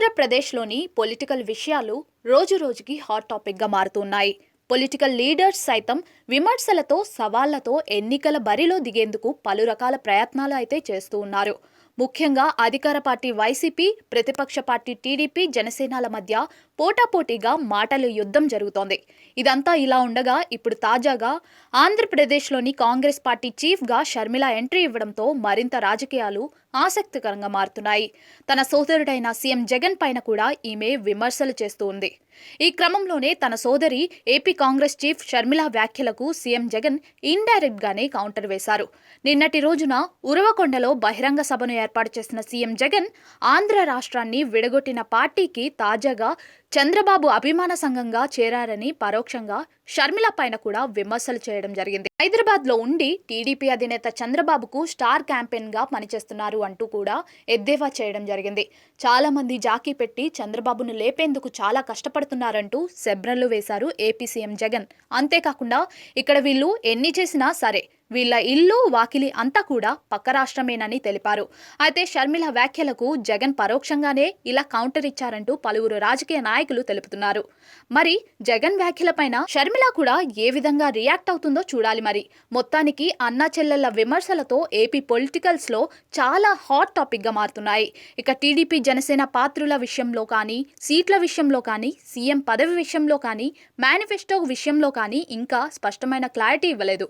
ఆంధ్రప్రదేశ్లోని పొలిటికల్ విషయాలు రోజురోజుకి హాట్ టాపిక్గా మారుతున్నాయి. పొలిటికల్ లీడర్స్ సైతం విమర్శలతో, సవాళ్లతో ఎన్నికల బరిలో దిగేందుకు పలు రకాల ప్రయత్నాలు అయితే చేస్తూ ఉన్నారు. ముఖ్యంగా అధికార పార్టీ వైసీపీ, ప్రతిపక్ష పార్టీ టీడీపీ, జనసేనల మధ్య పోటాపోటీగా మాటల యుద్ధం జరుగుతోంది. ఇదంతా ఇలా ఉండగా ఇప్పుడు తాజాగా ఆంధ్రప్రదేశ్లోని కాంగ్రెస్ పార్టీ చీఫ్గా షర్మిల ఎంట్రీ ఇవ్వడంతో మరింత రాజకీయాలు ఆసక్తికరంగా మారుతున్నాయి. తన సోదరుడైన సీఎం జగన్ పైన కూడా ఈమె విమర్శలు చేస్తూ ఉంది. ఈ క్రమంలోనే తన సోదరి ఏపీ కాంగ్రెస్ చీఫ్ షర్మిల వ్యాఖ్యలకు సీఎం జగన్ ఇండైరెక్ట్ గానే కౌంటర్ వేశారు. నిన్నటి రోజున ఉరవకొండలో బహిరంగ సభను ఏర్పాటు చేసిన సీఎం జగన్ ఆంధ్ర రాష్ట్రాన్ని విడగొట్టిన పార్టీకి తాజాగా చంద్రబాబు అభిమాన సంఘంగా చేరారని పరోక్షంగా షర్మిల పైన కూడా విమర్శలు చేయడం జరిగింది. హైదరాబాద్ లో ఉండి టీడీపీ అధినేత చంద్రబాబుకు స్టార్ క్యాంపెయిన్ గా పనిచేస్తున్నారు అంటూ కూడా ఎద్దేవా చేయడం జరిగింది. చాలా మంది జాకీ పెట్టి చంద్రబాబును లేపేందుకు చాలా కష్టపడుతున్నారంటూ సెబ్రలు వేశారు ఏపీ సీఎం జగన్. అంతేకాకుండా ఇక్కడ వీళ్ళు ఎన్ని చేసినా సరే వీళ్ళ ఇల్లు వాకిలి అంతా కూడా పక్క రాష్ట్రమేనని తెలిపారు. అయితే షర్మిల వ్యాఖ్యలకు జగన్ పరోక్షంగానే ఇలా కౌంటర్ ఇచ్చారంటూ పలువురు రాజకీయ నాయకులు తెలుపుతున్నారు. మరి జగన్ వ్యాఖ్యలపైన షర్మిల కూడా ఏ విధంగా రియాక్ట్ అవుతుందో చూడాలి. మరి మొత్తానికి అన్నా చెల్లెళ్ల విమర్శలతో ఏపీ పొలిటికల్స్ లో చాలా హాట్ టాపిక్ గా మారుతున్నాయి. ఇక టీడీపీ జనసేన పాత్రుల విషయంలో కానీ, సీట్ల విషయంలో కానీ, సీఎం పదవి విషయంలో కానీ, మేనిఫెస్టో విషయంలో కానీ ఇంకా స్పష్టమైన క్లారిటీ ఇవ్వలేదు.